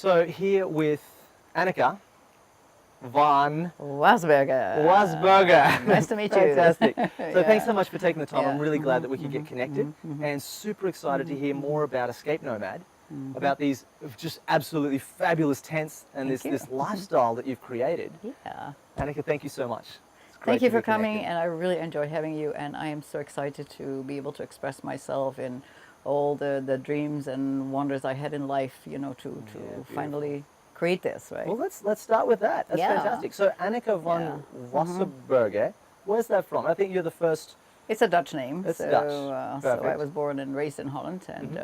So here with Anneke van Waesberghe. Nice to meet you. Fantastic. So Yeah. thanks so much for taking the time. Yeah. I'm really glad that we could get connected and super excited to hear more about Escape Nomad, about these just absolutely fabulous tents and Thank you. this lifestyle that you've created. Yeah. Anneke, thank you so much. It's great Thank you to be for coming, connected. and I really enjoyed having you, and I am so excited to be able to express myself in all the dreams and wonders I had in life, you know, to beautiful. finally create this, right? Well, let's start with that. That's Yeah. fantastic. So Anneke van Waesberghe, where's that from? I think you're the first. It's a Dutch name. It's so, Dutch. so I Perfect. was born and raised in Holland, and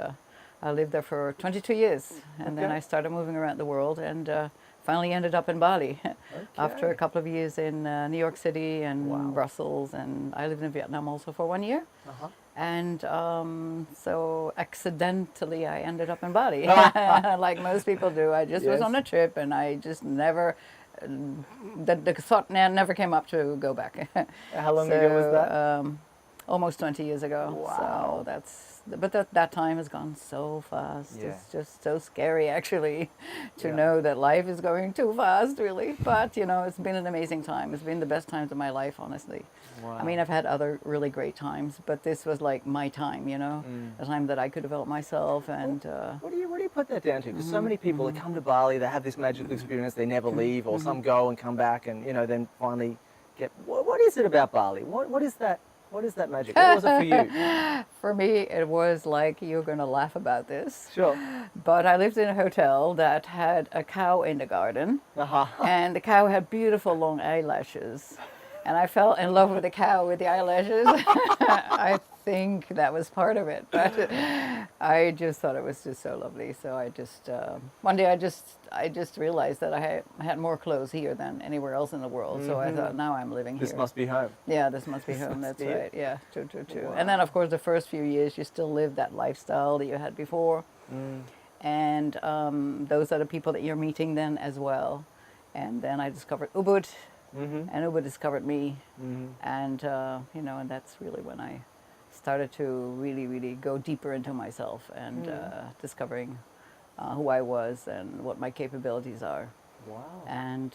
I lived there for 22 years. And then Okay. I started moving around the world, and finally ended up in Bali after a Okay. couple of years in New York City and Wow. Brussels, and I lived in Vietnam also for 1 year. Uh-huh. And so accidentally I ended up in Bali, like most people do. I just was Yes. on a trip, and I just never, the thought never came up to go back. How long ago was that? Almost 20 years ago. Wow. So that time has gone so fast. Yeah. It's just so scary, actually, to Yeah. know that life is going too fast, really. But, you know, it's been an amazing time. It's been the best times of my life, honestly. Wow. I mean, I've had other really great times, but this was like my time, you know, a time that I could develop myself. And What do you put that down to? Because so many people that come to Bali, they have this magical experience, they never leave, or some go and come back, and then finally get. What is it about Bali? What is that? What is that magic? What was it for you? for me, it was like, you're going to laugh about this. Sure. But I lived in a hotel that had a cow in the garden, and the cow had beautiful long eyelashes. And I fell in love with the cow with the eyelashes. I think that was part of it. But I just thought it was just so lovely. So I just, one day I just realized that I had more clothes here than anywhere else in the world. So I thought, now I'm living here. This must be home. Yeah, this must be home. must That's be it. right. Yeah, true. Wow. And then, of course, the first few years, you still live that lifestyle that you had before. And those are the people that you're meeting then as well. And then I discovered Ubud. And Ubud discovered me, and and that's really when I started to really go deeper into myself and discovering who I was and what my capabilities are. Wow. And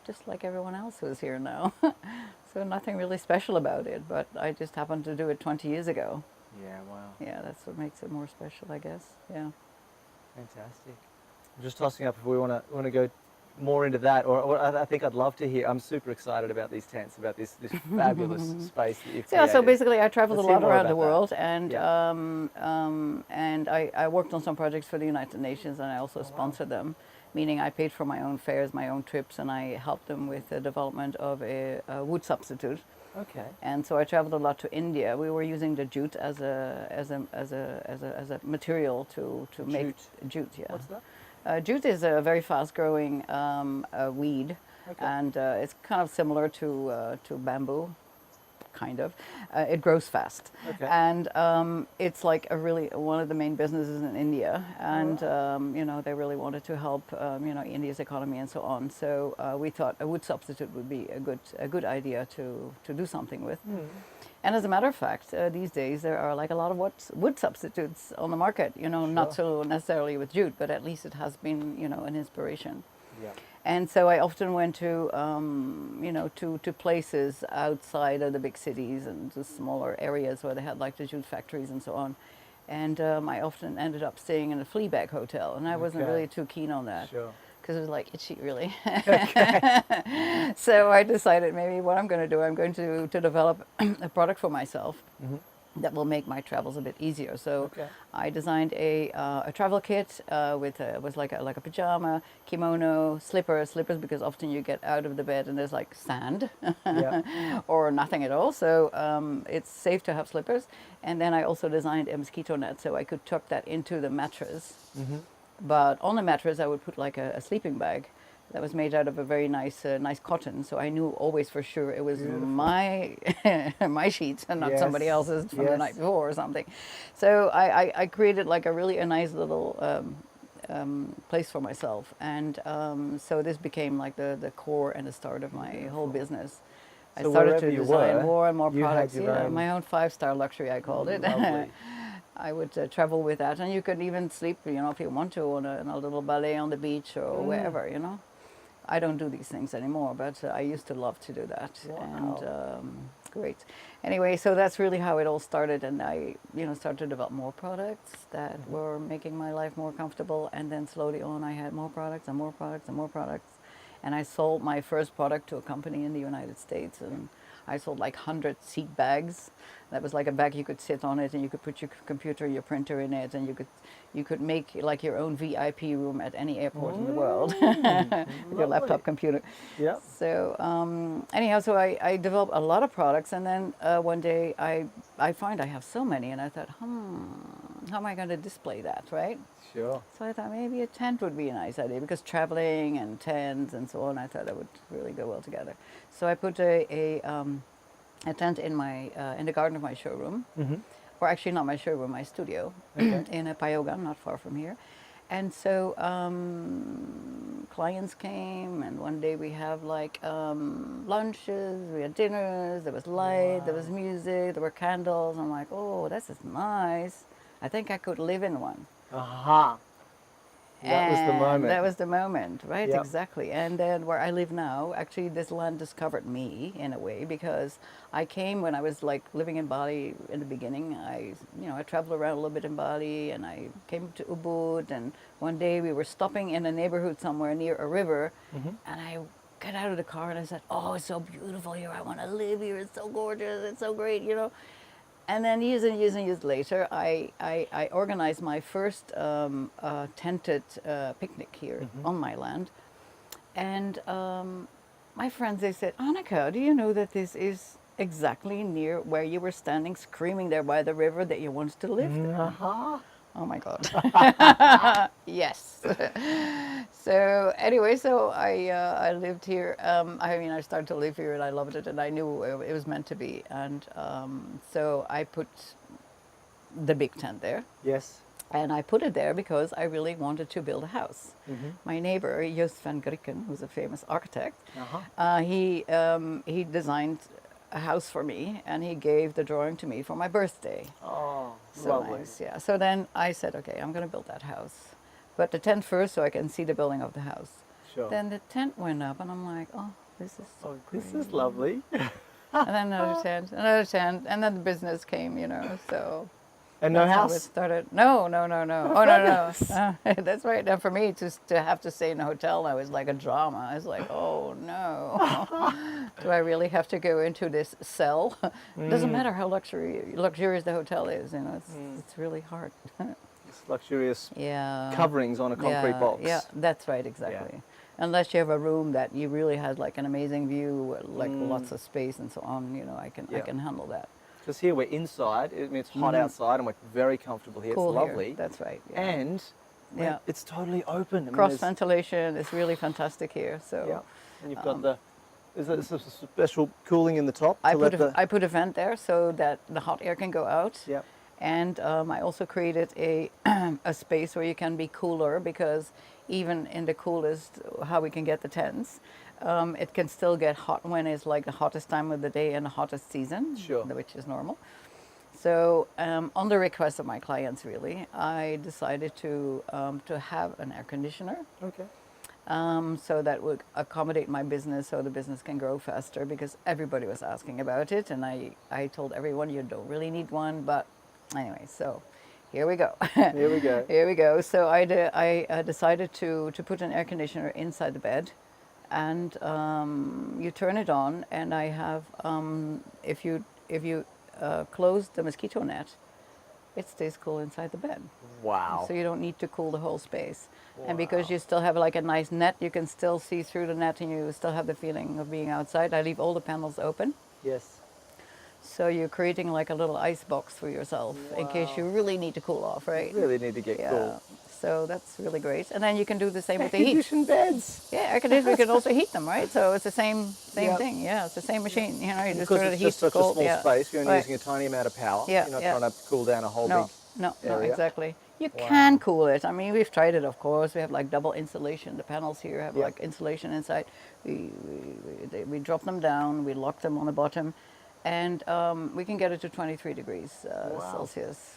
just like everyone else who's here now, so nothing really special about it. But I just happened to do it 20 years ago. Yeah. Wow. Yeah, that's what makes it more special, I guess. Yeah. Fantastic. I'm just tossing up if we want to go more into that, or I think I'd love to hear. I'm super excited about these tents, about this fabulous space that you've created. Yeah, so basically I traveled Let's a hear lot more around the about that. world, and Yeah. I worked on some projects for the United Nations, and I also sponsored them, meaning I paid for my own fares, my own trips, and I helped them with the development of a wood substitute. Okay. And so I traveled a lot to India. We were using the jute as a material to make jute. Yeah. What's that? Jute is a very fast-growing weed, and it's kind of similar to bamboo, kind of. It grows fast, and it's like one of the main businesses in India, and they really wanted to help India's economy and so on. So we thought a wood substitute would be a good idea to do something with. And as a matter of fact, these days there are like a lot of wood substitutes on the market. Not so necessarily with jute, but at least it has been an inspiration. Yeah. And so I often went to to places outside of the big cities and to smaller areas where they had like the jute factories and so on. And I often ended up staying in a flea bag hotel, and I wasn't really too keen on that. Sure. Because it was like itchy, really. So I decided maybe what I'm going to do, I'm going to develop a product for myself that will make my travels a bit easier. So I designed a travel kit was like a pajama, kimono, slippers because often you get out of the bed and there's like sand or nothing at all. So it's safe to have slippers. And then I also designed a mosquito net so I could tuck that into the mattress. But on the mattress, I would put like a sleeping bag that was made out of a very nice cotton. So I knew always for sure it was my my sheets and not somebody else's from the night before or something. So I created like a nice little place for myself. And so this became like the core and the start of my whole business. So I started to wherever you design were, more and more you had products. your Yeah, own- my own 5-star luxury, I called it. Lovely. I would travel with that, and you could even sleep, you know, if you want to, on in a little ballet on the beach or wherever, you know. I don't do these things anymore, but I used to love to do that. Wow. And great. Anyway, so that's really how it all started, and I, you know, started to develop more products that were making my life more comfortable, and then slowly on I had more products and more products and more products, and I sold my first product to a company in the United States, and I sold like 100 seat bags. That was like a bag you could sit on it, and you could put your computer, your printer in it, and you could make like your own VIP room at any airport in the world with your laptop computer. Yeah. So anyhow, so I developed a lot of products, and then one day I find I have so many, and I thought, how am I going to display that, right? Sure. So I thought maybe a tent would be a nice idea, because traveling and tents and so on, I thought that would really go well together. So I put a tent in the garden of my showroom, or actually not my showroom, my studio, in a Payogan, not far from here. And so clients came, and one day we have like lunches, we had dinners, there was light, there was music, there were candles. I'm like, oh, this is nice. I think I could live in one. Aha. That was the moment. That was the moment, right? Yep. Exactly. And then where I live now, actually this land discovered me in a way, because I came when I was like living in Bali in the beginning. I traveled around a little bit in Bali, and I came to Ubud, and one day we were stopping in a neighborhood somewhere near a river, and I got out of the car and I said, oh, it's so beautiful here. I want to live here. It's so gorgeous. It's so great, you know. And then years and years and years later, I organized my first tented picnic here on my land. And my friends, they said, Anneke, do you know that this is exactly near where you were standing screaming there by the river that you wanted to live there? Oh my God. Yes. So anyway, so I lived here. I started to live here, and I loved it, and I knew it was meant to be. And so I put the big tent there. Yes. And I put it there because I really wanted to build a house. My neighbor, Joost van Grieken, who's a famous architect, he designed a house for me, and he gave the drawing to me for my birthday. Oh, so lovely. nice, yeah. So then I said, okay, I'm going to build that house, but the tent first, so I can see the building of the house. Sure. Then the tent went up, and I'm like, oh, this is so This great. is lovely. And then another tent, and then the business came, you know. So. And no That's how house? it started. No. Oh, no. That's right. Now for me, to have to stay in a hotel now is like a drama. It's like, oh no. Do I really have to go into this cell? It doesn't matter how luxurious the hotel is. You know, it's really hard. It's luxurious Yeah. coverings on a concrete box. Yeah, that's right. Exactly. Yeah. Unless you have a room that you really has like an amazing view, like lots of space and so on. You know, I can handle that. Because here we're inside. I mean, it's hot outside, and we're very comfortable here. Cool it's lovely. Here. That's right. Yeah. And it's totally open. I mean, cross ventilation is really fantastic here. So. Yeah. And you've got is there some special cooling in the top? I put a vent there so that the hot air can go out. Yep. And I also created a space where you can be cooler, because even in the coolest, how we can get the tents, it can still get hot when it's like the hottest time of the day and the hottest season, which is normal. So on the request of my clients, really, I decided to have an air conditioner. Okay. So that would accommodate my business, so the business can grow faster, because everybody was asking about it, and I told everyone you don't really need one, but anyway, so here we go. Here we go. Here we go. So I decided to put an air conditioner inside the bed, and you turn it on, and I have if you close the mosquito net, it stays cool inside the bed. Wow. So you don't need to cool the whole space. Wow. And because you still have like a nice net, you can still see through the net, and you still have the feeling of being outside. I leave all the panels open. Yes. So you're creating like a little ice box for yourself in case you really need to cool off, right? You really need to get cool. So that's really great. And then you can do the same with the heat. Air-conditioned beds. Yeah, air-conditioned. We can also heat them, right? So it's the same thing. Yeah, it's the same machine. You know, you just because turn the it's heat just such a cold. small space, you're only using a tiny amount of power. Yeah, you're not trying to cool down a whole big No, area. exactly. You can cool it. I mean, we've tried it, of course. We have like double insulation. The panels here have like insulation inside. We drop them down. We lock them on the bottom, and we can get it to 23 degrees Celsius.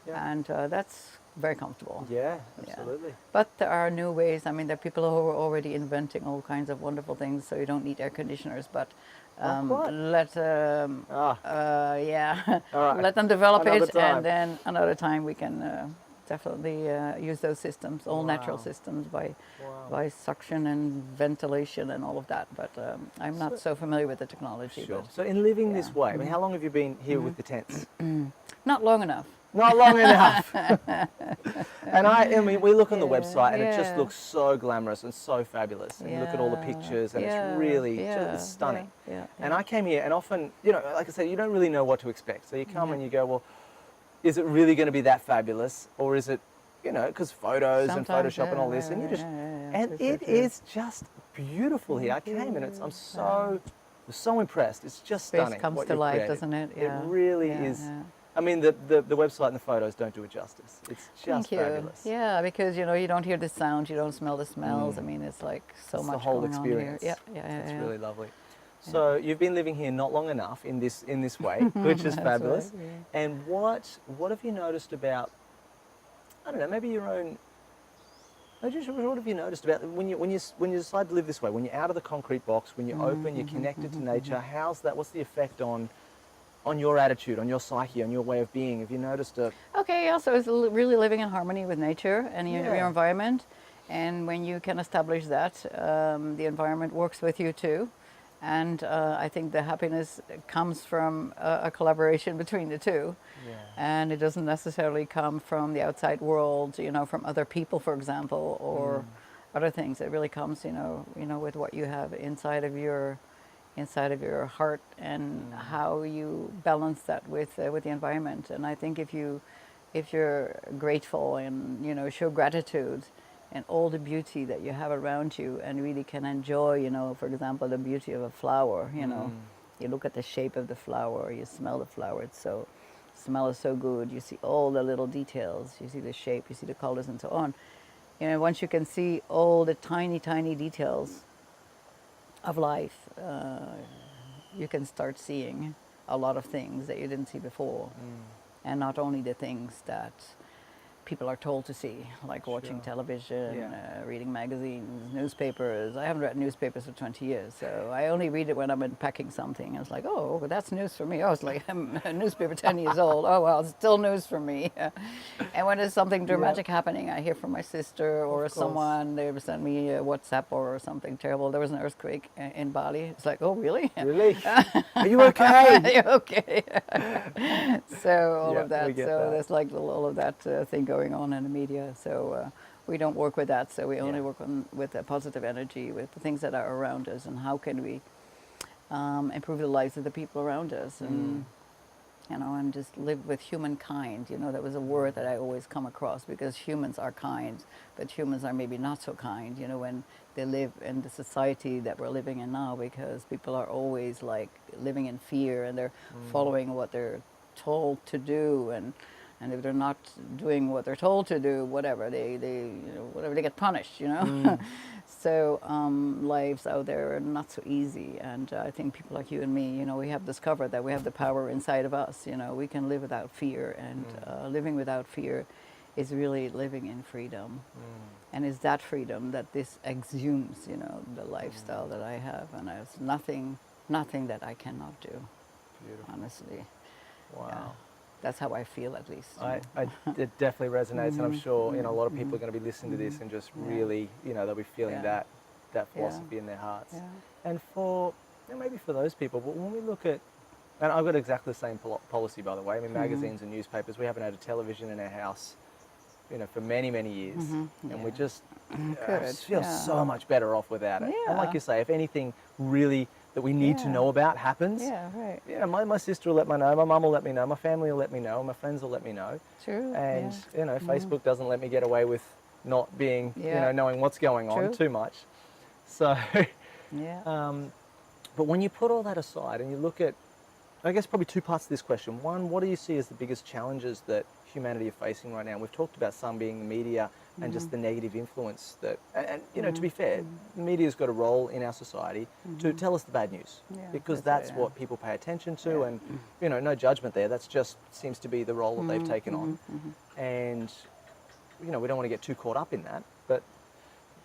Yeah. And that's very comfortable. Yeah, absolutely. But there are new ways. I mean, there are people who are already inventing all kinds of wonderful things, so you don't need air conditioners. But Quite. let All right. let them develop Another it, time. and then another time we can definitely use those systems, all natural Wow. systems Wow. by suction and ventilation and all of that. But I'm not so familiar with the technology. Sure. But So in living this yeah. way, I mean, how long have you been here with the tents? not long enough. Not long enough. And I mean, we look on the Yeah, website and it just yeah. looks so glamorous and so fabulous. And you look at all the pictures and it's really it's stunning. Yeah, And I came here and often, you know, like I said, you don't really know what to expect. So you come and you go, well, is it really going to be that fabulous? Or is it, you know, because photos and Sometimes, Photoshop and all this, and you just, and it is just beautiful here. I came and I'm so impressed. It's just Space stunning. comes what to you've life, created. doesn't it? It Yeah. really Yeah, is. yeah. I mean, the website and the photos don't do it justice. It's just Thank you. fabulous. Yeah, because you know you don't hear the sounds, you don't smell the smells. I mean, it's like so It's much the whole going experience. on here. Yeah. It's really lovely. So you've been living here not long enough in this way, which is fabulous. right, yeah. And what have you noticed about? I don't know. Maybe your own. What have you noticed about when you decide to live this way? When you're out of the concrete box, when you're open, you're connected to nature. How's that? What's the effect on your attitude, on your psyche, on your way of being? Have you noticed a? Okay, yeah, so it's really living in harmony with nature and your Yeah. environment. And when you can establish that, the environment works with you too. And I think the happiness comes from a collaboration between the two. Yeah. And it doesn't necessarily come from the outside world, you know, from other people, for example, or other things. It really comes, you know, with what you have inside of your heart and how you balance that with the environment. And I think if you're grateful and you know show gratitude and all the beauty that you have around you and really can enjoy, you know, for example, the beauty of a flower, you know, you look at the shape of the flower, you smell the flower, smell is so good, you see all the little details, you see the shape, you see the colors and so on. You know, once you can see all the tiny details of life, you can start seeing a lot of things that you didn't see before. And not only the things that people are told to see, like watching television, reading magazines, newspapers. I haven't read newspapers for 20 years, so I only read it when I'm unpacking something. It's like, oh, well, that's news for me. Oh, it's like I'm a newspaper 10 years old. Oh, well, it's still news for me. And when there's something dramatic happening, I hear from my sister or someone, they send me a WhatsApp or something terrible. There was an earthquake in Bali. It's like, oh, really? Really? Are you okay? Are you okay? So all of we that. get So that. there's like all of that thing going on in the media. So we don't work with that. So we only work with the positive energy, with the things that are around us, and how can we improve the lives of the people around us, and you know, and just live with humankind. You know, that was a word that I always come across, because humans are kind, but humans are maybe not so kind. You know, when they live in the society that we're living in now, because people are always like living in fear, and they're following what they're told to do, and if they're not doing what they're told to do, whatever they you know, whatever, they get punished, you know. So lives out there are not so easy, and I think people like you and me, you know, we have discovered that we have the power inside of us. You know, we can live without fear, and living without fear is really living in freedom. And it's that freedom that this exhumes, you know, the lifestyle that I have, and there's nothing that I cannot do. Beautiful. Honestly. Wow. Yeah. That's how I feel, at least. It definitely resonates, and I'm sure you know a lot of people are going to be listening to this and just really, you know, they'll be feeling that philosophy in their hearts. Yeah. And for maybe for those people, but when we look at, and I've got exactly the same policy, by the way. I mean, magazines and newspapers. We haven't had a television in our house, you know, for many years, and we just feel so much better off without it. And like you say, if anything really that we need to know about happens, you know, my sister will let me know, my mum will let me know, my family will let me know, my friends will let me know. True. And you know, Facebook doesn't let me get away with not being, you know, knowing what's going on too much. So, but when you put all that aside and you look at, I guess probably two parts to this question. One, what do you see as the biggest challenges that humanity are facing right now? We've talked about some being the media and just the negative influence that, and you know, to be fair, media's got a role in our society to tell us the bad news, because that's right, what people pay attention to, and you know, no judgment there. That's just seems to be the role that they've taken on, and you know, we don't want to get too caught up in that. But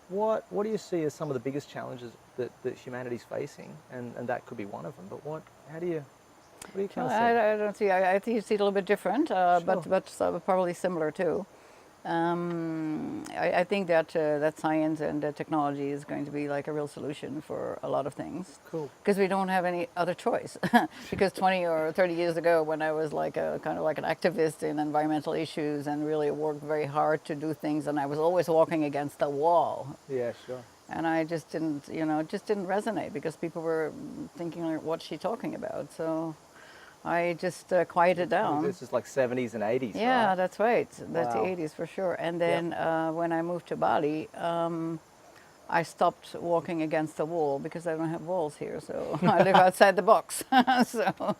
what do you see as some of the biggest challenges that humanity's facing, and that could be one of them. But how do you? What do you kind of see? I don't see. I think you see it a little bit different, but probably similar too. I think that that science and technology is going to be like a real solution for a lot of things. Cool. Because we don't have any other choice. Because 20 or 30 years ago, when I was like kind of like an activist in environmental issues and really worked very hard to do things, and I was always walking against a wall. Yeah, sure. And I just didn't, you know, it just didn't resonate because people were thinking, like, what's she talking about? So I just quieted down. This is like 70s and 80s, Yeah, right? that's right. That's Wow. the 80s for sure. And then when I moved to Bali, I stopped walking against the wall because I don't have walls here. So I live outside the box. So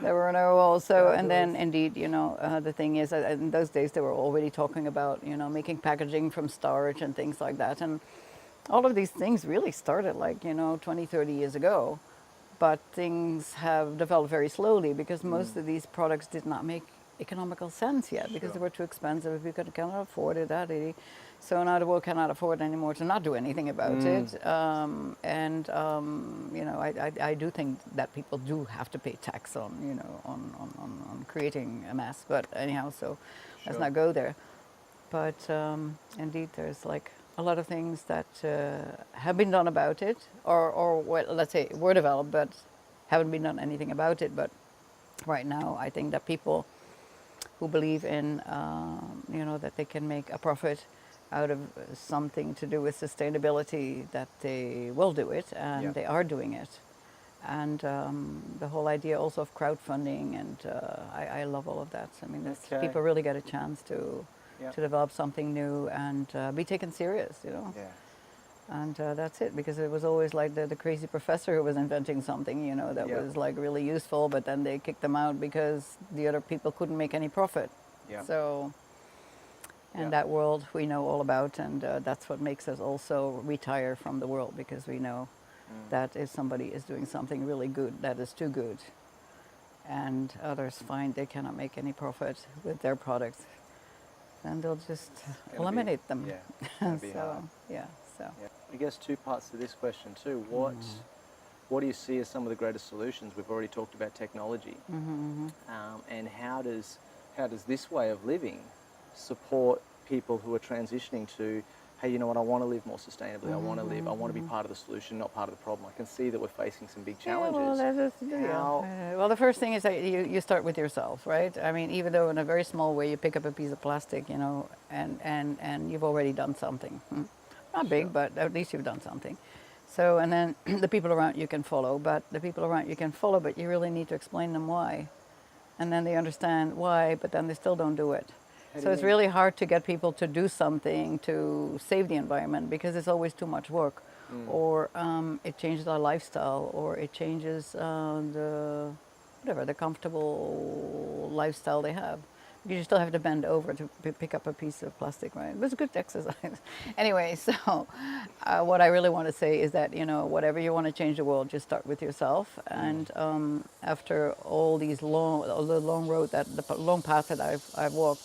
there were no walls. So, and then indeed, you know, the thing is, in those days they were already talking about, you know, making packaging from starch and things like that. And all of these things really started like, you know, 20, 30 years ago. But things have developed very slowly because most of these products did not make economical sense yet because they were too expensive. We cannot afford it. So now the world cannot afford anymore to not do anything about it. You know, I do think that people do have to pay tax on, you know, on creating a mess. But anyhow, so let's not go there. But indeed, there's like a lot of things that have been done about it, or well, let's say were developed, but haven't been done anything about it. But right now, I think that people who believe in, you know, that they can make a profit out of something to do with sustainability, that they will do it, and they are doing it. And the whole idea also of crowdfunding, and I love all of that. I mean, people really get a chance to develop something new and be taken serious, you know. Yeah. And that's it, because it was always like the crazy professor who was inventing something, you know, that was like really useful, but then they kicked them out because the other people couldn't make any profit. Yeah. So, and that world we know all about, and that's what makes us also retire from the world, because we know that if somebody is doing something really good, that is too good, and others find they cannot make any profit with their products, then they'll just eliminate them. Yeah, it's gonna be hard. So. Yeah. I guess two parts to this question too. What do you see as some of the greatest solutions? We've already talked about technology, and how does this way of living support people who are transitioning to, hey, you know what, I want to live more sustainably. I want to be part of the solution, not part of the problem. I can see that we're facing some big challenges. Well, the first thing is that you start with yourself, right? I mean, even though in a very small way you pick up a piece of plastic, you know, and you've already done something. Not big, but at least you've done something. So, and then the people around you can follow, but you really need to explain them why. And then they understand why, but then they still don't do it. So it's really hard to get people to do something to save the environment, because it's always too much work, or it changes our lifestyle, or it changes the comfortable lifestyle they have. You still have to bend over to pick up a piece of plastic, right? It was a good exercise. Anyway, so what I really want to say is that, you know, whatever you want to change the world, just start with yourself. And after all these long path that I've walked,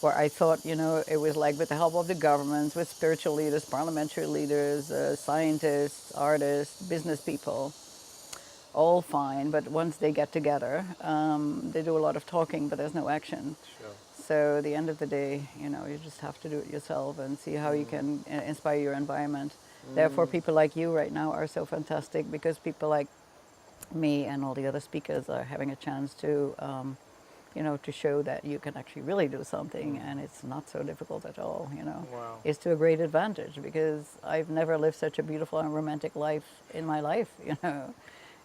where I thought, you know, it was like with the help of the governments, with spiritual leaders, parliamentary leaders, scientists, artists, business people, all fine, but once they get together, they do a lot of talking, but there's no action. Sure. So at the end of the day, you know, you just have to do it yourself and see how you can inspire your environment. Therefore, people like you right now are so fantastic, because people like me and all the other speakers are having a chance to, you know, to show that you can actually really do something, and it's not so difficult at all, you know. Wow. It's to a great advantage, because I've never lived such a beautiful and romantic life in my life, you know.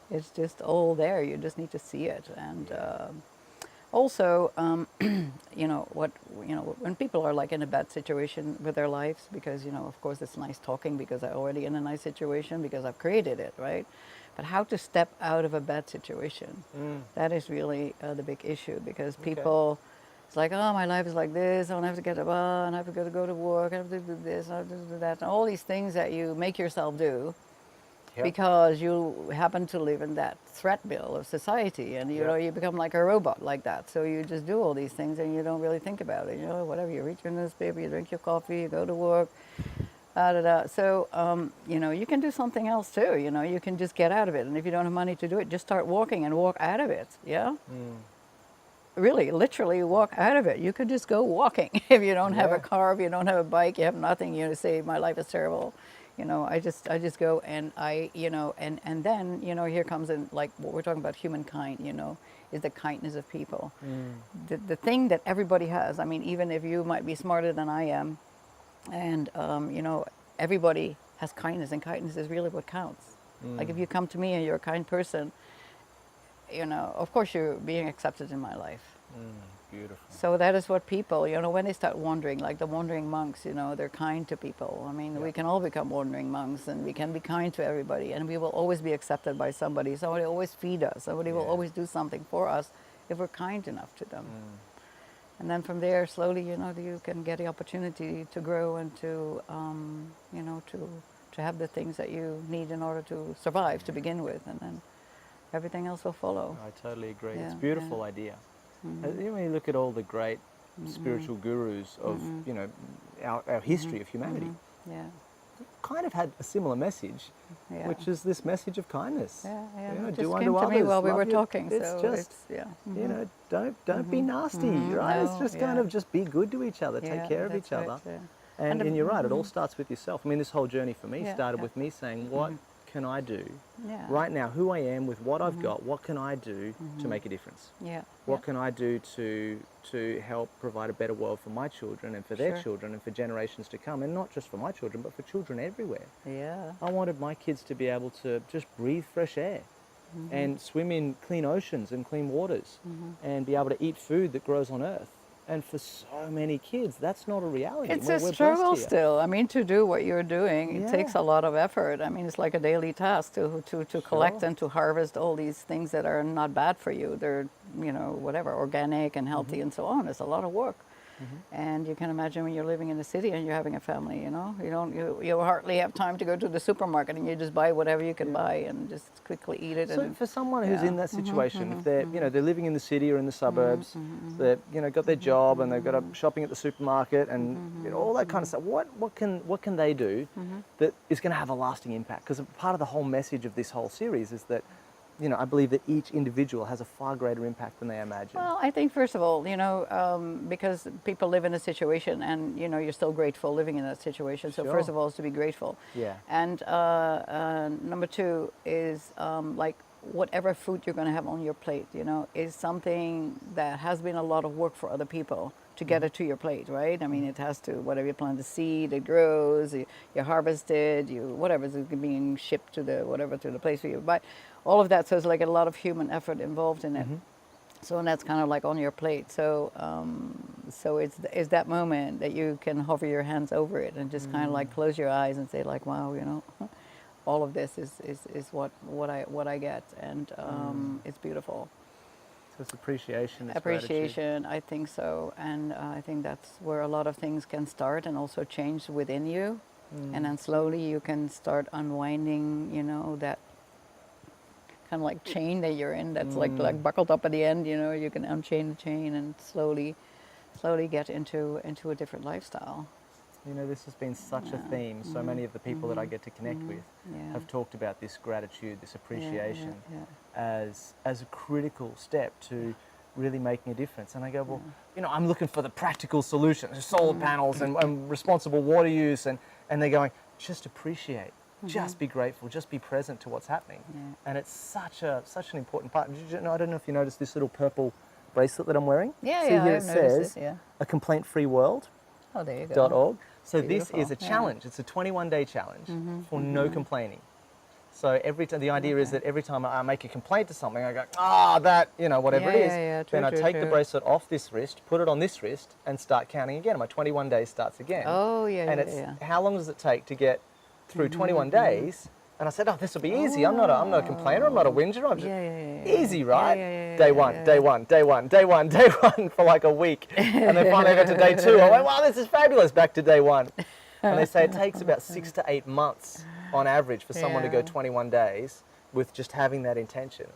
It's just all there. You just need to see it. And also, you know, when people are like in a bad situation with their lives, because, you know, of course it's nice talking because I'm already in a nice situation because I've created it, right? But how to step out of a bad situation, that is really the big issue, because people It's like, oh, my life is like this. I don't have to get up, and I have to go to work. I have to do this, I have to do that, and all these things that you make yourself do Yep. because you happen to live in that threadmill of society, and you Yep. know you become like a robot like that. So you just do all these things, and you don't really think about it. You know, whatever. You read your newspaper, you drink your coffee, you go to work. So, you know, you can do something else too. You know, you can just get out of it. And if you don't have money to do it, just start walking and walk out of it. Yeah? Really, literally walk out of it. You could just go walking. If you don't have a car, if you don't have a bike, you have nothing, you say, my life is terrible. You know, I just go and you know, and then, you know, here comes in, like, what we're talking about, humankind, you know, is the kindness of people. The thing that everybody has, I mean, even if you might be smarter than I am, and, you know, everybody has kindness, and kindness is really what counts. Like, if you come to me and you're a kind person, you know, of course you're being accepted in my life. Beautiful. So that is what people, you know, when they start wandering, like the wandering monks, you know, they're kind to people. I mean, we can all become wandering monks, and we can be kind to everybody, and we will always be accepted by somebody. Somebody will always feed us. Somebody will always do something for us if we're kind enough to them. And then from there, slowly, you know, you can get the opportunity to grow and to, you know, to have the things that you need in order to survive to begin with, and then everything else will follow. I totally agree. Yeah, It's a beautiful idea. When you look at all the great spiritual gurus of, you know, our history of humanity, Yeah. kind of had a similar message, Yeah. which is this message of kindness. Yeah, yeah. You know, It do just unto came to me others, while we love were you. talking. It's So just, it's, you know, don't be nasty, right? It's No, just kind of just be good to each other, take Yeah, care of that's each other. right, yeah. And, And you're right, it all starts with yourself. I mean, this whole journey for me Yeah, started yeah. with me saying, what can I do Yeah. right now, who I am with what I've got, what can I do to make a difference? Yeah. What can I do to help provide a better world for my children and for their Sure. children and for generations to come, and not just for my children, but for children everywhere. Yeah. I wanted my kids to be able to just breathe fresh air and swim in clean oceans and clean waters and be able to eat food that grows on earth. And for so many kids, that's not a reality. It's We're a blessed struggle here. still. I mean, to do what you're doing, it takes Yeah. a lot of effort. I mean, it's like a daily task to collect Sure. and to harvest all these things that are not bad for you. They're, you know, whatever, organic and healthy and so on. It's a lot of work. And you can imagine when you're living in the city and you're having a family, you know, you hardly have time to go to the supermarket, and you just buy whatever you can buy and just quickly eat it. So And for someone who's in that situation, if they're, you know, they're living in the city or in the suburbs, they've, you know, got their job and they've got a shopping at the supermarket and you know, all that kind of stuff, what can they do that is going to have a lasting impact? Because part of the whole message of this whole series is that, you know, I believe that each individual has a far greater impact than they imagine. Well, I think first of all, you know, because people live in a situation, and you know, you're still grateful living in that situation. So first Sure. of all, is to be grateful. Yeah. And number two is like whatever food you're going to have on your plate, you know, is something that has been a lot of work for other people to get it to your plate, right? I mean, it has to, whatever you plant the seed, it grows, you harvest it, whatever is being shipped to the place where you buy. All of that, so it's like a lot of human effort involved in it. So and that's kind of like on your plate. So so it's that moment that you can hover your hands over it and just kind of like close your eyes and say like, wow, you know, all of this is what I get, and it's beautiful. So it's appreciation. It's Appreciation, I think so, and I think that's where a lot of things can start and also change within you, and then slowly you can start unwinding, you know, that kind of like chain that you're in that's like buckled up at the end. You know, you can unchain the chain and slowly get into a different lifestyle. You know, this has been such a theme. So many of the people that I get to connect with have talked about this gratitude, this appreciation as a critical step to really making a difference. And I go, well, you know, I'm looking for the practical solutions, solar panels and responsible water use. And they're going, just appreciate, just be grateful, just be present to what's happening. And it's such an important part. I don't know if you noticed this little purple bracelet that I'm wearing. Yeah, See yeah, here I've it noticed says it, yeah. a complaint-free world. Oh, there you go. .org. So Beautiful, this is a challenge. It's a 21-day challenge for no complaining. So every time, the idea is that every time I make a complaint to something, I go, that, you know, whatever it is. True, then I true, take the true. bracelet off this wrist, put it on this wrist, and start counting again. My 21 days starts again. Oh, yeah, And yeah, it's yeah. how long does it take to get through 21 days And I said, oh, this will be easy. I'm not a complainer. I'm not a whinger. I'm just Yeah. easy, right? Day Day one for like a week. And then finally I got to day 2. I went, wow, this is fabulous. Back to day 1. And they say it takes about 6 to 8 months on average for someone to go 21 days with just having that intention.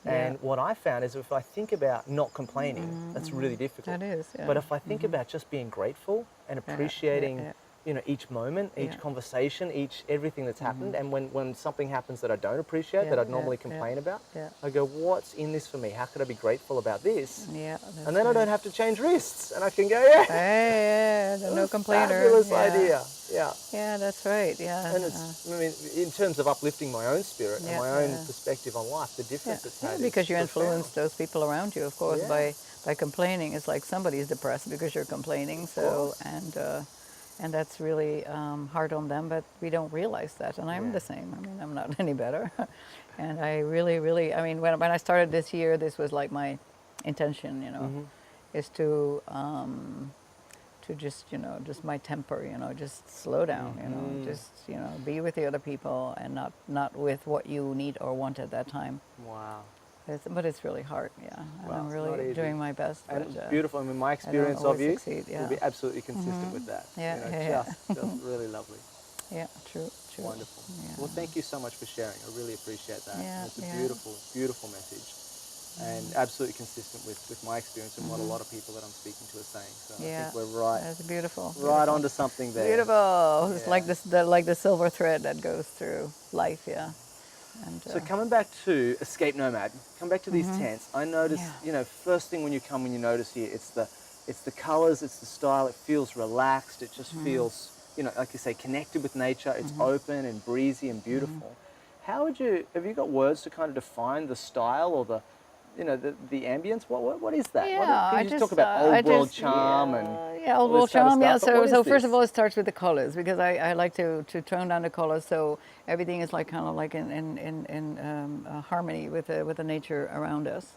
And what I found is if I think about not complaining, that's really difficult. That is, yeah. But if I think about just being grateful and appreciating you know, each moment, each conversation, everything that's happened, and when something happens that I don't appreciate, that I'd normally complain about, I go, what's in this for me? How could I be grateful about this? Yeah, and then I don't have to change wrists, and I can go, no complainer. Fabulous idea. Yeah, that's right. Yeah. And it's, I mean, in terms of uplifting my own spirit and my own perspective on life, the difference it's had. Because you is influence those people around you, of course, by complaining. It's like somebody's depressed because you're complaining. So and that's really hard on them, but we don't realize that. And I'm the same. I mean, I'm not any better. And I really, I mean, when I started this year, this was like my intention, you know, is to just, you know, just my temper, you know, just slow down, you know, just, you know, be with the other people and not with what you need or want at that time. Wow. But it's really hard, and I'm really doing my best. And it's beautiful. I mean, my experience of you will be absolutely consistent with that. Just really lovely. Yeah, true. Wonderful. Well, thank you so much for sharing. I really appreciate that. It's a beautiful message, and absolutely consistent with my experience and what a lot of people that I'm speaking to are saying. So I think we're right. That's beautiful. Right onto something there. Beautiful. It's like this, like the silver thread that goes through life. And, so coming back to Escape Nomad, come back to these tents. I noticed, you know, first thing when you notice here, it's the colours, it's the style. It feels relaxed. It just feels, you know, like you say, connected with nature. It's open and breezy and beautiful. Have you got words to kind of define the style or the, you know, the ambience? What is that? Can you just talk about old world charm and old world charm. So first of all, it starts with the colors because I like to tone down the colors so everything is like kind of like in harmony with the nature around us.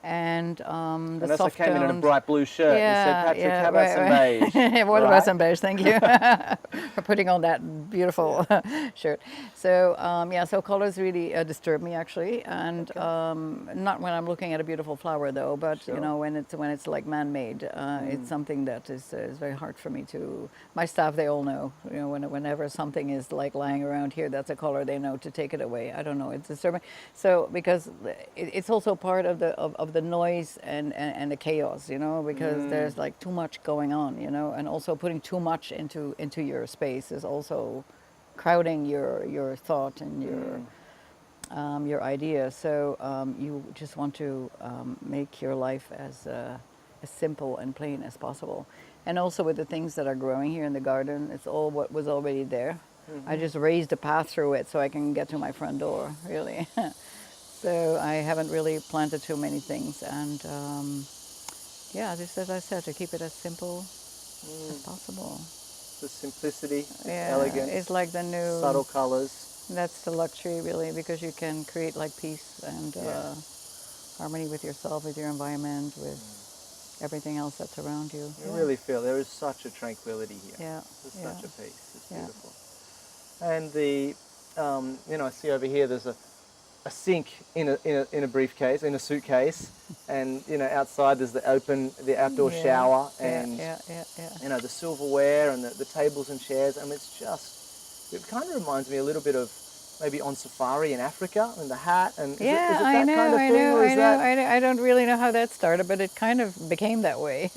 And the soft I came in a tones. bright blue shirt. You said, Patrick, how about some beige? What about some beige? Thank you for putting on that beautiful shirt. So so colors really disturb me actually, and not when I'm looking at a beautiful flower though, but you know when it's like man-made, it's something that is very hard for me to. My staff, they all know. You know, whenever something is like lying around here, that's a color they know to take it away. I don't know, it's disturbing. So because it's also part of the noise and the chaos, you know, because there's like too much going on, you know, and also putting too much into your space is also crowding your thought and your idea. So you just want to make your life as simple and plain as possible. And also with the things that are growing here in the garden, it's all what was already there. I just raised a path through it so I can get to my front door, really. So I haven't really planted too many things, and just as I said, to keep it as simple as possible. The simplicity, elegance, it's like the new subtle colors. That's the luxury, really, because you can create like peace and harmony with yourself, with your environment, with everything else that's around you. You really feel there is such a tranquility here. There's such a peace. It's beautiful. And the, you know, I see over here there's a sink in a briefcase, in a suitcase, and you know outside there's the outdoor shower, and you know the silverware and the tables and chairs. I mean, it kind of reminds me a little bit of maybe on safari in Africa, and the hat and is it that kind of thing? I don't really know how that started, but it kind of became that way.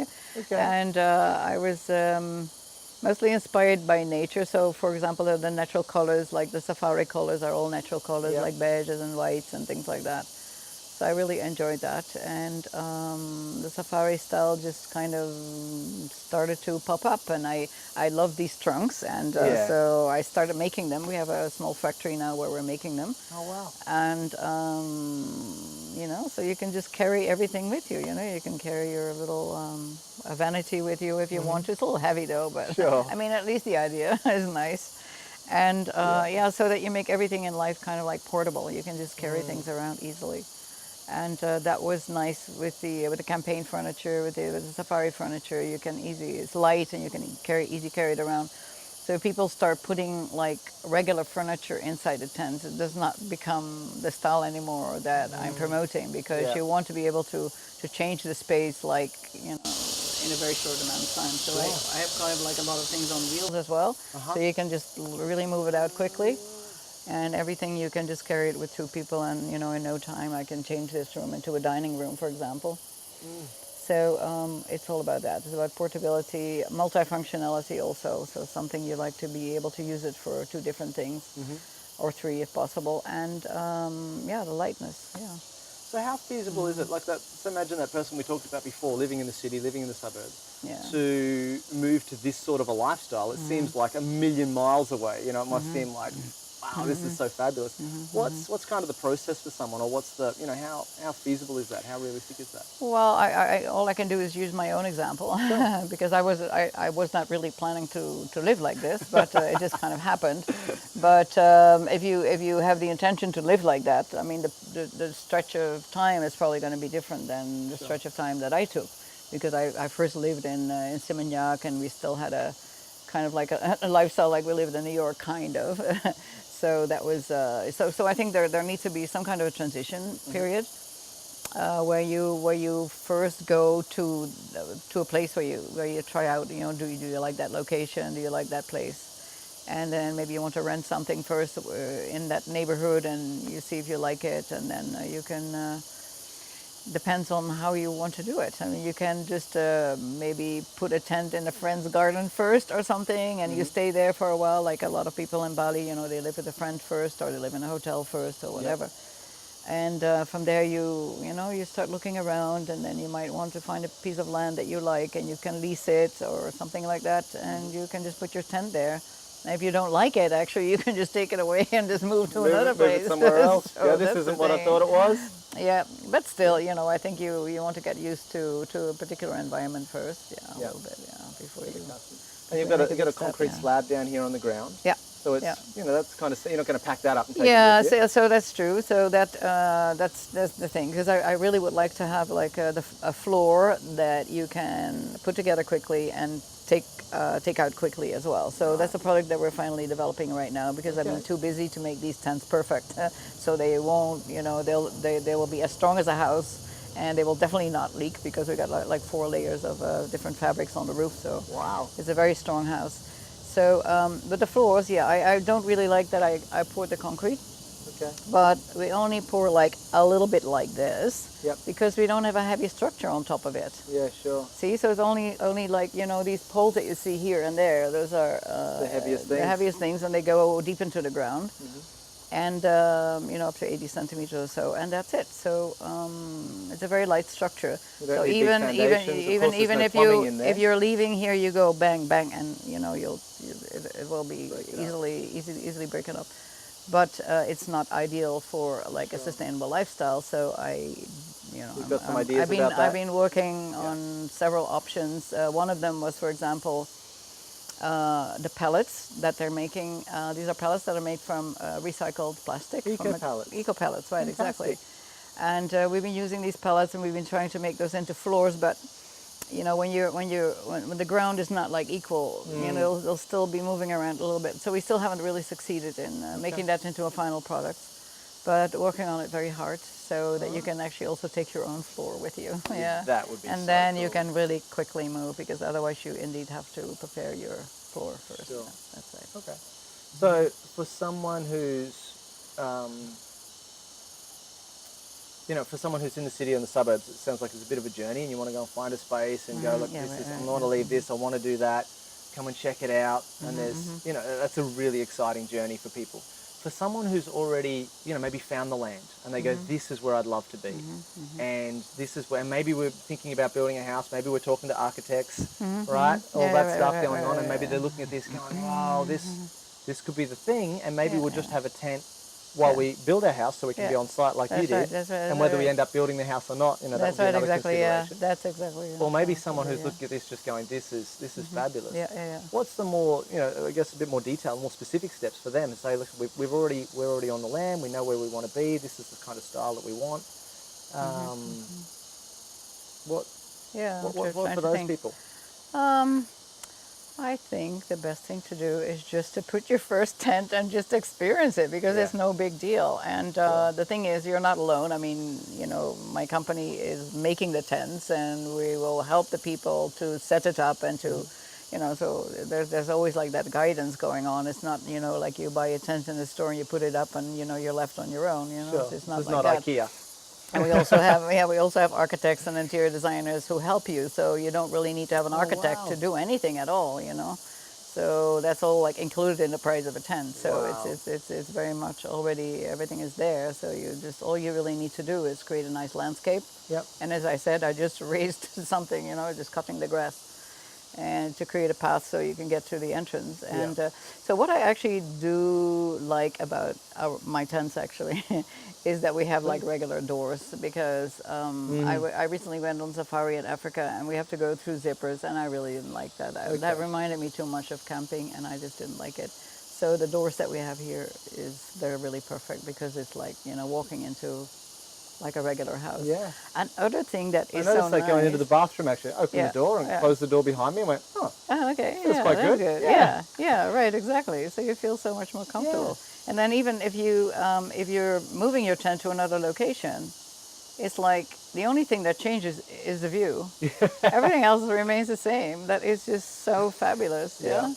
And I was mostly inspired by nature. So, for example, the natural colors, like the safari colors, are all natural colors, like beiges and whites and things like that. So I really enjoyed that, and the safari style just kind of started to pop up, and I love these trunks, and so I started making them. We have a small factory now where we're making them. Oh wow! And you know, so you can just carry everything with you. You know, you can carry your little a vanity with you if you want to. It's a little heavy though, but I mean, at least the idea is nice. And so that you make everything in life kind of like portable. You can just carry things around easily. And that was nice with the campaign furniture, with the safari furniture. You can it's light and you can easy carry it around. So if people start putting like regular furniture inside the tent, it does not become the style anymore that I'm promoting, because Yeah. you want to be able to change the space like, you know, in a very short amount of time. So I have kind of like a lot of things on wheels as well. So you can just really move it out quickly. And everything you can just carry it with two people, and you know, in no time I can change this room into a dining room, for example. So it's all about that. It's about portability, multifunctionality also. So something you like to be able to use it for two different things, or three if possible. And yeah, the lightness. Yeah. So how feasible is it? Like that. So imagine that person we talked about before, living in the city, living in the suburbs, Yeah. to move to this sort of a lifestyle. It seems like a million miles away. You know, it must seem like, wow, this is so fabulous. What's kind of the process for someone, or what's the, you know, how feasible is that? How realistic is that? Well, all I can do is use my own example because I was not really planning to live like this, but it just kind of happened. But if you have the intention to live like that, I mean, the stretch of time is probably going to be different than the stretch of time that I took, because I first lived in Simignac, and we still had a kind of like a lifestyle like we lived in New York, kind of. So that was so I think there needs to be some kind of a transition period. Where you first go to a place where you try out, you know, do you like that location, do you like that place, and then maybe you want to rent something first in that neighborhood, and you see if you like it, and then you can depends on how you want to do it. I mean, you can just maybe put a tent in a friend's garden first or something, and you stay there for a while, like a lot of people in Bali, you know, they live with a friend first, or they live in a hotel first, or whatever. And from there you start looking around, and then you might want to find a piece of land that you like, and you can lease it or something like that, and you can just put your tent there. And if you don't like it, actually, you can just take it away and just move to another place. Move it somewhere else. So yeah, this isn't what I thought it was. Yeah, but still, you know, I think you want to get used to a particular environment first, a little bit, before you. And you've got a concrete slab down here on the ground. Yeah. So it's you know, that's kind of, you're not going to pack that up and take yeah, it with you. so that's true. So that's the thing, because I really would like to have like a floor that you can put together quickly and take out quickly as well. So that's a product that we're finally developing right now, because I've been too busy to make these tents perfect. So they won't, you know, they will be as strong as a house, and they will definitely not leak, because we got like 4 layers of different fabrics on the roof. So wow, it's a very strong house. So, but the floors, I don't really like that I poured the concrete. Okay. But we only pour like a little bit like this, because we don't have a heavy structure on top of it. Yeah, sure. See, so it's only like, you know, these poles that you see here and there, those are the heaviest things. And they go deep into the ground. And you know, up to 80 centimeters or so, and that's it. So it's a very light structure. So even if you're leaving here, you go bang bang, and you know it will be easily break it up. But it's not ideal for like a sustainable lifestyle. So You've got some ideas about that? I've been working on several options. One of them was, for example, the pellets that they're making. These are pellets that are made from recycled plastic. Eco-pellets. Eco-pellets, right, Fantastic. exactly. And we've been using these pellets, and we've been trying to make those into floors, but you know, when the ground is not like equal, you know, they'll still be moving around a little bit. So we still haven't really succeeded in making that into a final product, but working on it very hard, so that you can actually also take your own floor with you. Yeah, that would be. And so then cool. you can really quickly move, because otherwise you indeed have to prepare your floor first. Sure. That's right. Okay. So for someone who's you know, for someone who's in the city or in the suburbs, it sounds like it's a bit of a journey, and you want to go and find a space and go, look, I want to leave this, I want to do that, come and check it out, and there's, you know, that's a really exciting journey for people. For someone who's already, you know, maybe found the land, and they go, this is where I'd love to be, and this is where, maybe we're thinking about building a house, maybe we're talking to architects, right? All that stuff going on, and maybe they're looking at this going, wow, this could be the thing, and maybe we'll just have a tent while we build our house, so we can be on site like you did, and whether we end up building the house or not, you know, that would be another consideration. That's exactly. Or maybe someone who's looking at this just going, this is fabulous. Yeah. What's the more, you know, I guess a bit more detailed, more specific steps for them to say, look, we're already on the land, we know where we want to be, this is the kind of style that we want. What for those people? I think the best thing to do is just to put your first tent and just experience it, because it's no big deal. And the thing is, you're not alone. I mean, you know, my company is making the tents, and we will help the people to set it up and to, you know, so there's always like that guidance going on. It's not, you know, like you buy a tent in the store and you put it up and, you know, you're left on your own, you know. Sure. It's not It's like not that. IKEA. And we also have we also have architects and interior designers who help you, so you don't really need to have an architect to do anything at all, you know. So that's all like included in the price of a tent. So it's very much already, everything is there. So you just, all you really need to do is create a nice landscape. Yep. And as I said, I just raised something, you know, just cutting the grass, and to create a path so you can get to the entrance. And so what I actually do like about my tents actually is that we have like regular doors, because I recently went on safari in Africa and we have to go through zippers, and I really didn't like that. That reminded me too much of camping, and I just didn't like it. So the doors that we have here they're really perfect, because it's like, you know, walking into like a regular house. Yeah. Another thing that is I noticed so like going into the bathroom, actually, open the door and close the door behind me and went, oh, oh, okay. that's quite that's good. Yeah, right, exactly. So you feel so much more comfortable. And then even if you're moving your tent to another location, it's like the only thing that changes is the view. Everything else remains the same. That is just so fabulous. Yeah.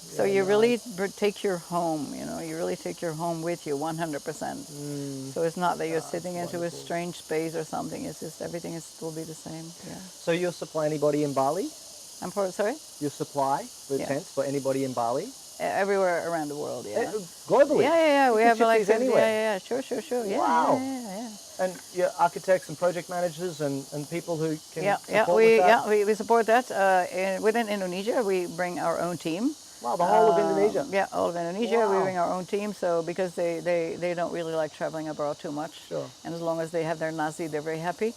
So you really take your home, you know, you really take your home with you 100%. So it's not that you're sitting into a strange space or something. It's just everything will be the same. Yeah. So you'll supply anybody in Bali? Sorry? You'll supply the tents for anybody in Bali? Everywhere around the world, yeah. Globally? Yeah. We have like anywhere. Yeah. Sure. Yeah, wow. Yeah. And your architects and project managers and people who can support we with that? we support that. Within Indonesia, we bring our own team. Wow, the whole of Indonesia? Yeah, all of Indonesia. Wow. We bring our own team, so because they don't really like traveling abroad too much. Sure. And as long as they have their nasi, they're very happy.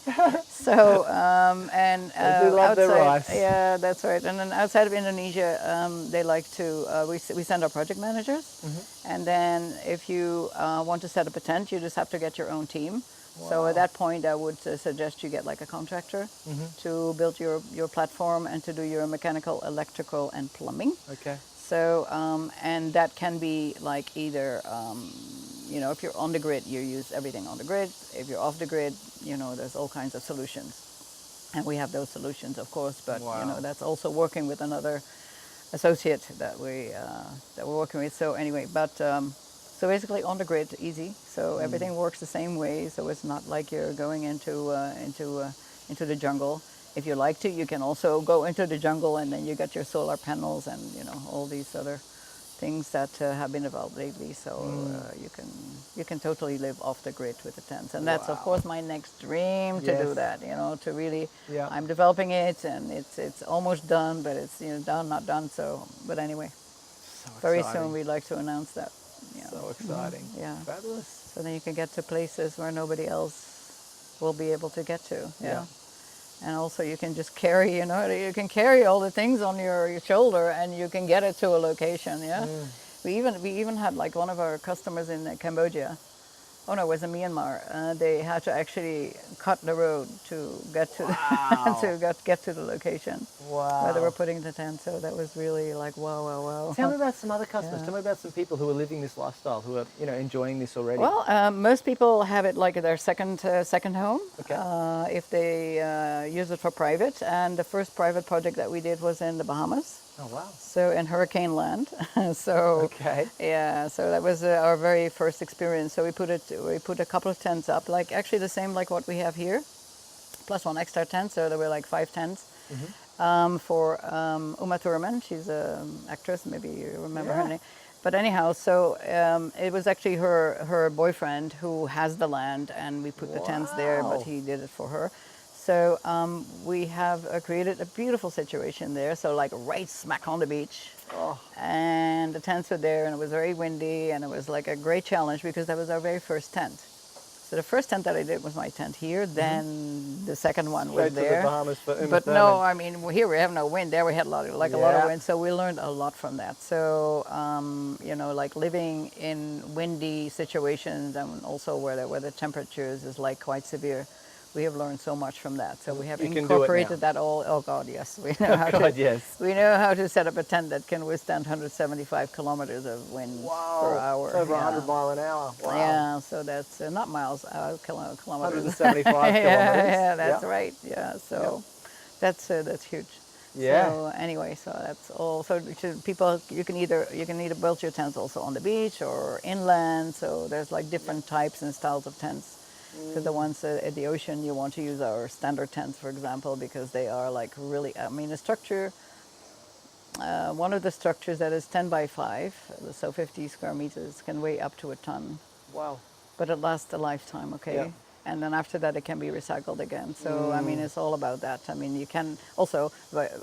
So, they do love their rice. Yeah, that's right. And then outside of Indonesia, they like to, we send our project managers. And then if you want to set up a tent, you just have to get your own team. Wow. So at that point, I would suggest you get like a contractor to build your platform and to do your mechanical, electrical, and plumbing. Okay. So, and that can be like either, you know, if you're on the grid, you use everything on the grid. If you're off the grid, you know, there's all kinds of solutions. And we have those solutions, of course, but, you know, that's also working with another associate that we're working with. So anyway, but, so basically on the grid, easy. So everything works the same way. So it's not like you're going into the jungle. If you like to, you can also go into the jungle, and then you got your solar panels and, you know, all these other things that have been developed lately. So you can totally live off the grid with the tents, and that's of course my next dream to do that. You know, to really, I'm developing it, and it's almost done, but it's, you know, done, not done. So, but anyway, very soon we'd like to announce that. Yeah. So exciting. Yeah. Fabulous. So then you can get to places where nobody else will be able to get to. Yeah. And also you can just carry, you know, you can carry all the things on your shoulder, and you can get it to a location. Yeah. We even had like one of our customers in Cambodia. Oh no, it was in Myanmar. They had to actually cut the road to get to get to the location where they were putting the tent. So that was really like wow. Tell me about some other customers. Tell me about some people who are living this lifestyle, who are, you know, enjoying this already. Well, most people have it like their second home. Okay. If they use it for private, and the first private project that we did was in the Bahamas. Oh wow! So in hurricane land. So yeah, so that was our very first experience. So we put a couple of tents up, like actually the same like what we have here, plus one extra tent. So there were like 5 tents for Uma Thurman. She's an actress. Maybe you remember her name. But anyhow, so it was actually her boyfriend who has the land, and we put the tents there, but he did it for her. So we have created a beautiful situation there. So like right smack on the beach. And the tents were there, and it was very windy, and it was like a great challenge because that was our very first tent. So the first tent that I did was my tent here. Then the second one was there. To the Bahamas for Uma but Thurman. no, I mean here we have no wind. There we had a lot of wind. So we learned a lot from that. So you know, like living in windy situations, and also where the temperatures is like quite severe, we have learned so much from that. So we have You can do it now. incorporated that all. Oh God, yes, we know how God, to. yes. We know how to set up a tent that can withstand 175 kilometers of wind per hour. It's over yeah. 100 mile an hour. Wow. Yeah, so that's not miles, kilometers. 175 yeah, kilometers. yeah, that's Yeah. right. Yeah, so that's huge. Yeah. So anyway, so that's all. So people, you can either build your tents also on the beach or inland. So there's like different types and styles of tents. So the ones at the ocean, you want to use our standard tents, for example, because they are like really. I mean, the structure. One of the structures that is 10 by 5, so 50 square meters, can weigh up to a ton. Wow. But it lasts a lifetime, okay? Yeah. And then after that, it can be recycled again. So, I mean, it's all about that. I mean, you can also,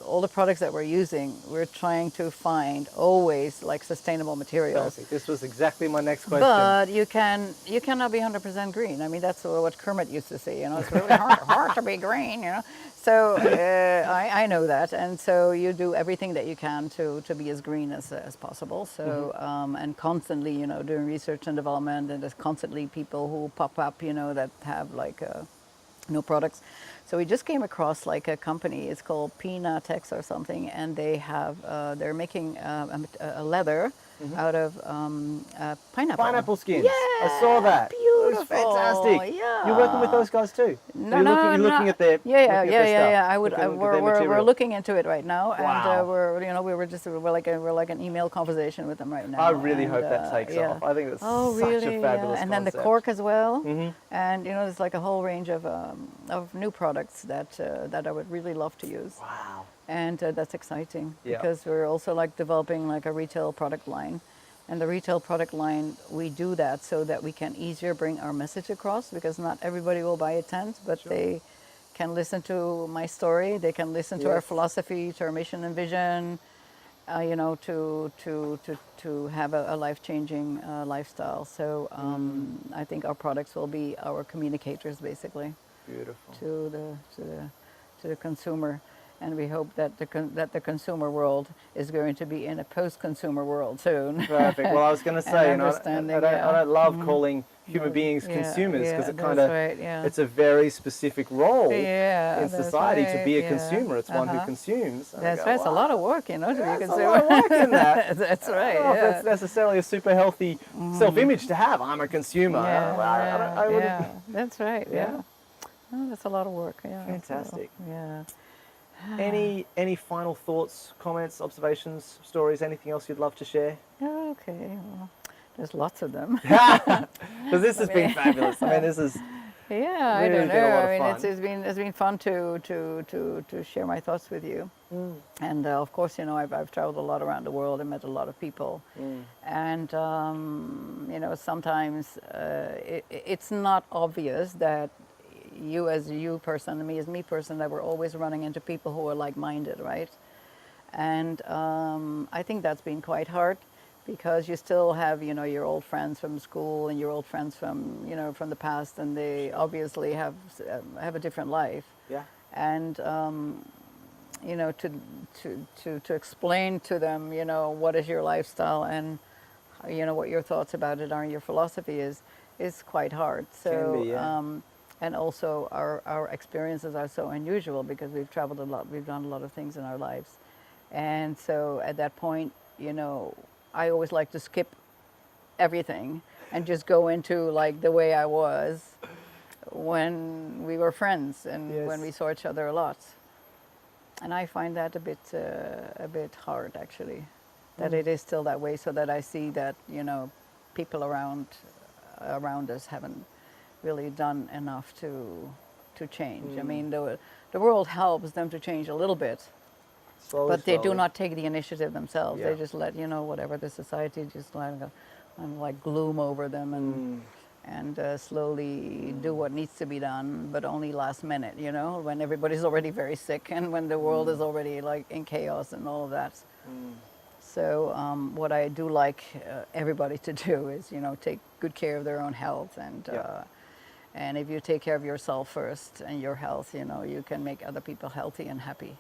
all the products that we're using, we're trying to find always like sustainable materials. Perfect. This was exactly my next question. But you cannot be 100% green. I mean, that's what Kermit used to say, you know, it's really hard to be green, you know. So I know that, and so you do everything that you can to be as green as possible. So and constantly, you know, doing research and development, and there's constantly people who pop up, you know, that have like new products. So we just came across like a company. It's called Pinatex or something, and they have they're making a leather out of pineapple. Pineapple skins. Yeah, I saw that. beautiful. It was fantastic. Yeah. You're working with those guys too? No, you're looking at their yeah. stuff. I would. Looking at their We're material. looking into it right now, Wow. and we're like an email conversation with them right now. I really and, hope that takes yeah. off. I think that's Oh, such really? a fabulous And then the concept. cork as well. And you know, there's like a whole range of new products that I would really love to use. Wow. And that's exciting Yeah. because we're also like developing like a retail product line. And the retail product line, we do that so that we can easier bring our message across, because not everybody will buy a tent, but they can listen to my story. They can listen to our philosophy, to our mission and vision, you know, to have a life-changing lifestyle. So I think our products will be our communicators, basically, Beautiful. to the consumer. And we hope that the consumer world is going to be in a post-consumer world soon. Perfect. Well, I was going to say, and I don't love calling human beings consumers, because it kind of it's a very specific role in society to be a consumer. It's one who consumes. And That's I go, right. It's a lot of work, you know, to be a There's consumer. a lot of work in that. That's right. I don't know if that's necessarily a super healthy self-image to have. I'm a consumer. I wouldn't. That's right. Yeah. Oh, that's a lot of work. Yeah. Fantastic. So, yeah. Any final thoughts, comments, observations, stories, anything else you'd love to share? Okay. Well, there's lots of them. Because this has been fabulous. I mean, this is Yeah, I really don't been a lot know. of I fun. mean, it's been fun to share my thoughts with you. And of course, you know, I've traveled a lot around the world and met a lot of people. And you know, sometimes it's not obvious that you as you person and me as me person, that we're always running into people who are like-minded, right? And I think that's been quite hard, because you still have, you know, your old friends from school and your old friends from, you know, from the past, and they obviously have a different life. Yeah. And you know, to explain to them, you know, what is your lifestyle and, you know, what your thoughts about it are and your philosophy is quite hard. So Can be, yeah. and also our experiences are so unusual, because we've traveled a lot, we've done a lot of things in our lives. And so at that point, you know, I always like to skip everything and just go into like the way I was when we were friends and when we saw each other a lot. And I find that a bit hard, actually, that it is still that way, so that I see that, you know, people around us haven't really done enough to change. I mean, the world helps them to change a little bit, but they do not take the initiative themselves. They just let, you know, whatever the society just like gloom over them and slowly do what needs to be done, but only last minute, you know, when everybody's already very sick and when the world is already like in chaos and all of that. So what I do like everybody to do is, you know, take good care of their own health, and if you take care of yourself first and your health, you know, you can make other people healthy and happy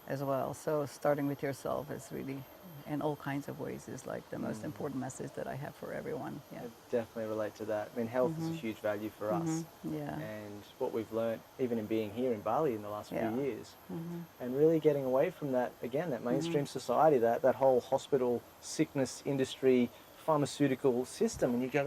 as well. So starting with yourself is really in all kinds of ways is like the most important message that I have for everyone. Yeah. I definitely relate to that. I mean, health is a huge value for us. Yeah. And what we've learnt, even in being here in Bali in the last Yeah. few years, and really getting away from that, again, that mainstream society, that whole hospital, sickness industry, pharmaceutical system, and you go,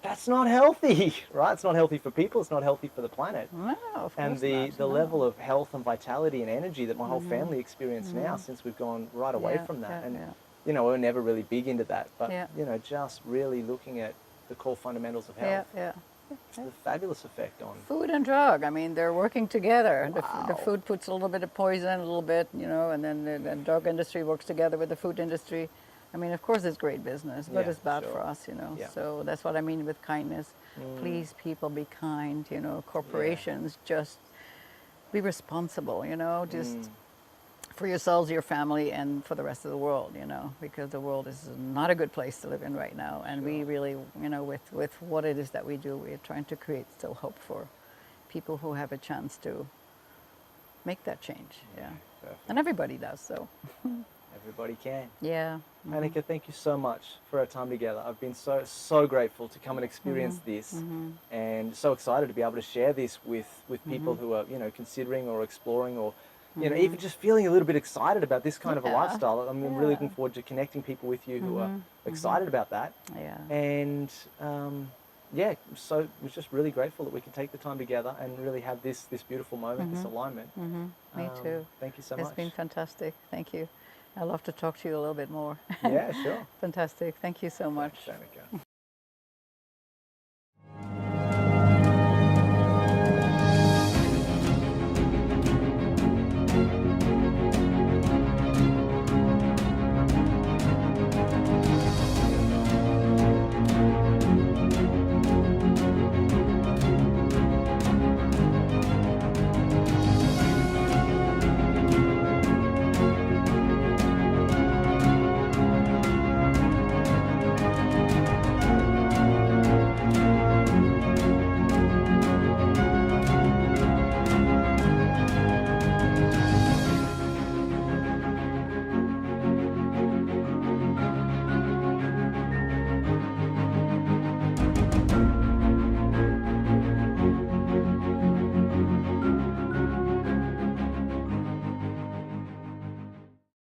that's not healthy, right? It's not healthy for people, it's not healthy for the planet. No, of And course the not. the No. level of health and vitality and energy that my whole family experience now, since we've gone right away Yeah, from that. yeah, And yeah. you know, we're never really big into that, but Yeah. you know, just really looking at the core fundamentals of Yeah, health. yeah. It's the fabulous effect on. Food and drug, I mean, they're working together. The Wow. food puts a little bit of poison, a little bit, you know, and then the drug industry works together with the food industry. I mean, of course, it's great business, but Yeah, it's bad sure. for us, you know. Yeah. So that's what I mean with kindness. Please, people, be kind. You know, corporations, just be responsible. You know, just for yourselves, your family, and for the rest of the world. You know, because the world is not a good place to live in right now, and we really, you know, with what it is that we do, we're trying to create still hope for people who have a chance to make that change. Yeah, Perfect. and everybody does. So Everybody can. yeah. Anneke, thank you so much for our time together. I've been so grateful to come and experience this, and so excited to be able to share this with people who are, you know, considering or exploring, or you know, even just feeling a little bit excited about this kind of a Yeah. lifestyle. I'm really looking forward to connecting people with you who are excited about that. Yeah. And yeah, so I was just really grateful that we could take the time together and really have this beautiful moment, this alignment. Me too. Thank you so It's much. been fantastic. Thank you. I'd love to talk to you a little bit more. Yeah, sure. Fantastic. Thank you so much. Thanks, Anneke.